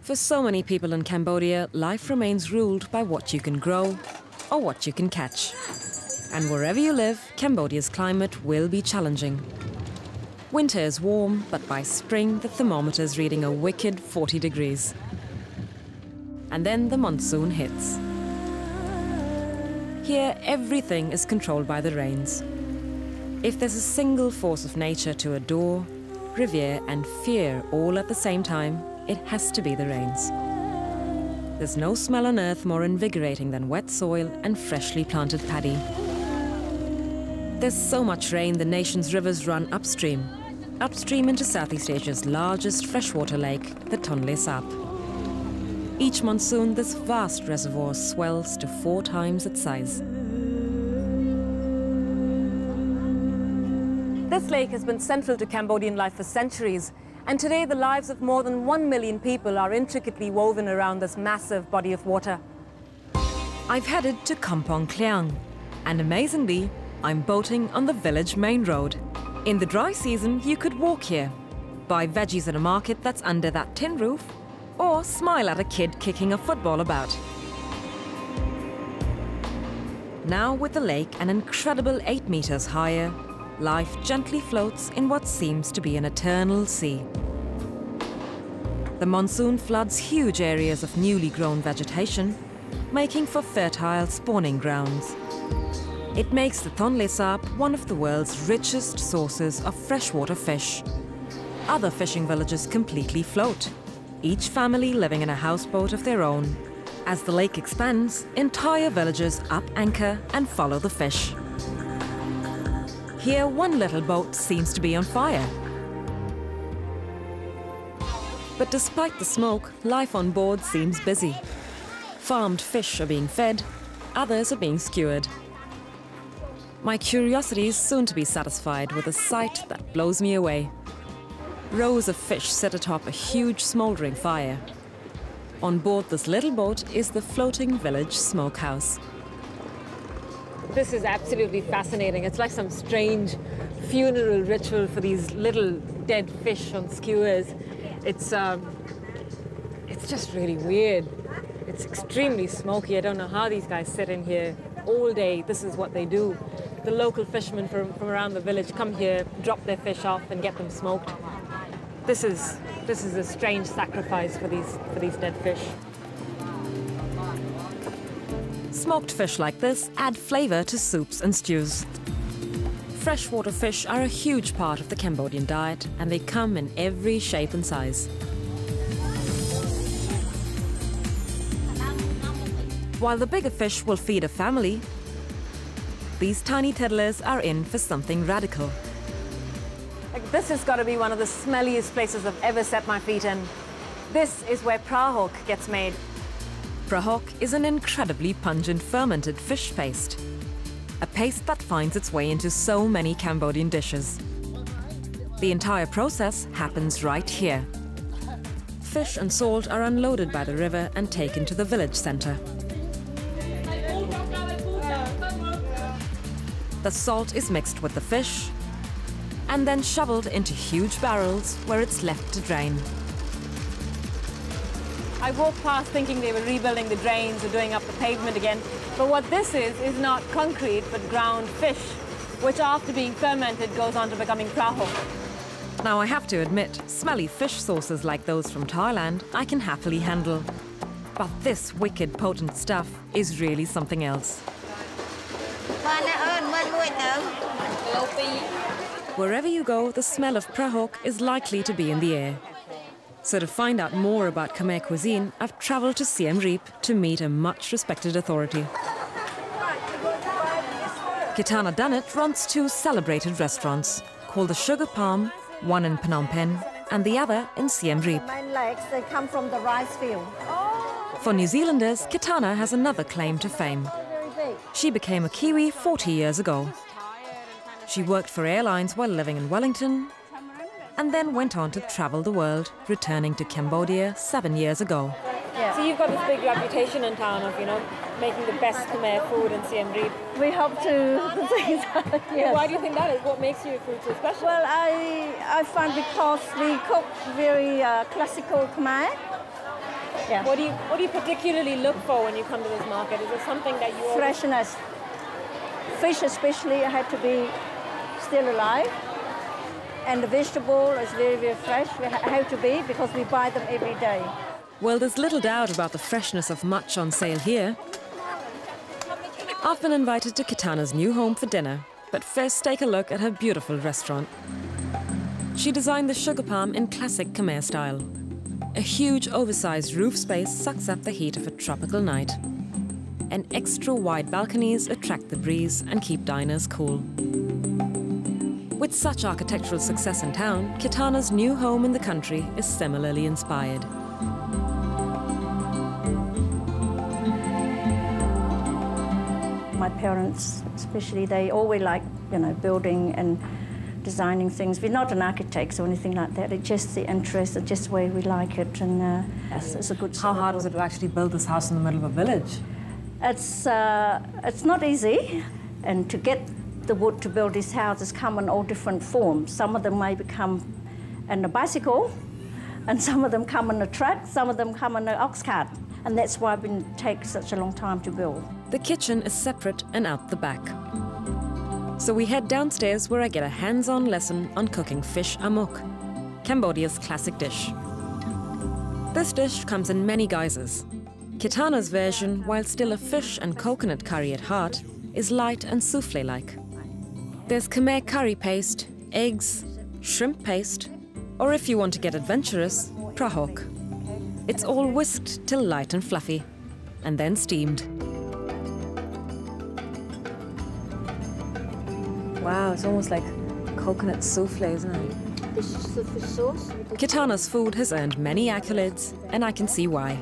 For so many people in Cambodia, life remains ruled by what you can grow or what you can catch. And wherever you live, Cambodia's climate will be challenging. Winter is warm, but by spring, the thermometer's reading a wicked 40 degrees. And then the monsoon hits. Here, everything is controlled by the rains. If there's a single force of nature to adore, revere and fear all at the same time, it has to be the rains. There's no smell on earth more invigorating than wet soil and freshly planted paddy. There's so much rain the nation's rivers run upstream into Southeast Asia's largest freshwater lake, the Tonle Sap. Each monsoon, this vast reservoir swells to 4 times its size. This lake has been central to Cambodian life for centuries, and today the lives of more than 1 million people are intricately woven around this massive body of water. I've headed to Kampong Kliang, and amazingly, I'm boating on the village main road. In the dry season, you could walk here, buy veggies at a market that's under that tin roof, or smile at a kid kicking a football about. Now, with the lake an incredible 8 meters higher, life gently floats in what seems to be an eternal sea. The monsoon floods huge areas of newly grown vegetation, making for fertile spawning grounds. It makes the Tonle Sap one of the world's richest sources of freshwater fish. Other fishing villages completely float, each family living in a houseboat of their own. As the lake expands, entire villages up anchor and follow the fish. Here, one little boat seems to be on fire. But despite the smoke, life on board seems busy. Farmed fish are being fed, others are being skewered. My curiosity is soon to be satisfied with a sight that blows me away. Rows of fish sit atop a huge smouldering fire. On board this little boat is the floating village smokehouse. This is absolutely fascinating. It's like some strange funeral ritual for these little dead fish on skewers. It's just really weird. It's extremely smoky. I don't know how these guys sit in here all day. This is what they do. The local fishermen from around the village come here, drop their fish off and get them smoked. This is a strange sacrifice for these dead fish. Smoked fish like this add flavor to soups and stews. Freshwater fish are a huge part of the Cambodian diet, and they come in every shape and size. While the bigger fish will feed a family, these tiny tiddlers are in for something radical. Like, this has got to be one of the smelliest places I've ever set my feet in. This is where prahok gets made. Prahok is an incredibly pungent fermented fish paste. A paste that finds its way into so many Cambodian dishes. The entire process happens right here. Fish and salt are unloaded by the river and taken to the village center. The salt is mixed with the fish and then shoveled into huge barrels where it's left to drain. I walked past thinking they were rebuilding the drains or doing up the pavement again, but what this is not concrete but ground fish, which after being fermented goes on to becoming prahok. Now I have to admit, smelly fish sauces like those from Thailand I can happily handle. But this wicked potent stuff is really something else. Wherever you go, the smell of prahok is likely to be in the air. So to find out more about Khmer cuisine, I've travelled to Siem Reap to meet a much-respected authority. Kethana Dunnet runs 2 celebrated restaurants, called the Sugar Palm, one in Phnom Penh and the other in Siem Reap. Main legs, they come from the rice field. For New Zealanders, Kethana has another claim to fame. She became a Kiwi 40 years ago. She worked for airlines while living in Wellington, and then went on to travel the world, returning to Cambodia 7 years ago. Yeah. So you've got this big reputation in town of, making the best Khmer food in Siem Reap. We hope to see that, yes. Why do you think that is? What makes your food so special? Well, I find because we cook very classical Khmer, Yeah. What do you particularly look for when you come to this market? Is there something that you Freshness. Fish especially had to be still alive. And the vegetable is very, very fresh. We have to be because we buy them every day. Well, there's little doubt about the freshness of much on sale here. I've been invited to Kethana's new home for dinner, but first take a look at her beautiful restaurant. She designed the sugar palm in classic Khmer style. A huge oversized roof space sucks up the heat of a tropical night. And extra wide balconies attract the breeze and keep diners cool. With such architectural success in town, Kethana's new home in the country is similarly inspired. My parents, especially, they always like, building and designing things. We're not an architect or anything like that. It's just the interest, it's just the way we like it, and it's a good. How hard was it to actually build this house in the middle of a village? It's not easy, and to get the wood to build these houses come in all different forms. Some of them may come in a bicycle, and some of them come in a truck, some of them come in an ox cart. And that's why it takes such a long time to build. The kitchen is separate and out the back. So we head downstairs where I get a hands-on lesson on cooking fish amok, Cambodia's classic dish. This dish comes in many guises. Kethana's version, while still a fish and coconut curry at heart, is light and souffle-like. There's Khmer curry paste, eggs, shrimp paste, or if you want to get adventurous, prahok. It's all whisked till light and fluffy, and then steamed. Wow, it's almost like coconut souffle, isn't it? This is the fish sauce. Kethana's food has earned many accolades, and I can see why.